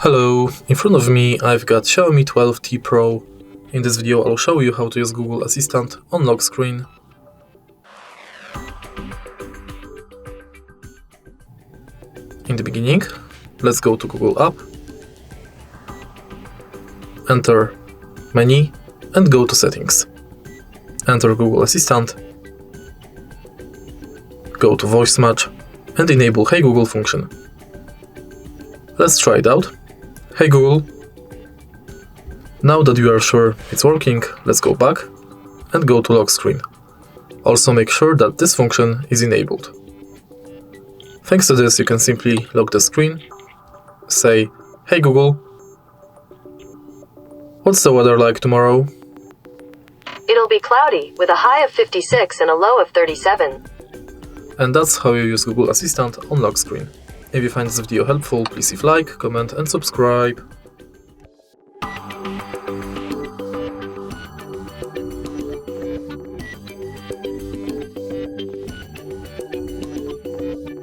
Hello, in front of me I've got XIAOMI 12T Pro. In this video I'll show you how to use Google Assistant on lock screen. In the beginning, let's go to Google app, enter Menu and go to Settings. Enter Google Assistant, go to Voice Match and enable Hey Google function. Let's try it out. Hey Google. Now that you are sure it's working, let's go back and go to lock screen. Also make sure that this function is enabled. Thanks to this, you can simply lock the screen, say, Hey Google, what's the weather like tomorrow? It'll be cloudy, with a high of 56 and a low of 37. And that's how you use Google Assistant on lock screen. If you find this video helpful, please leave a like, comment and subscribe.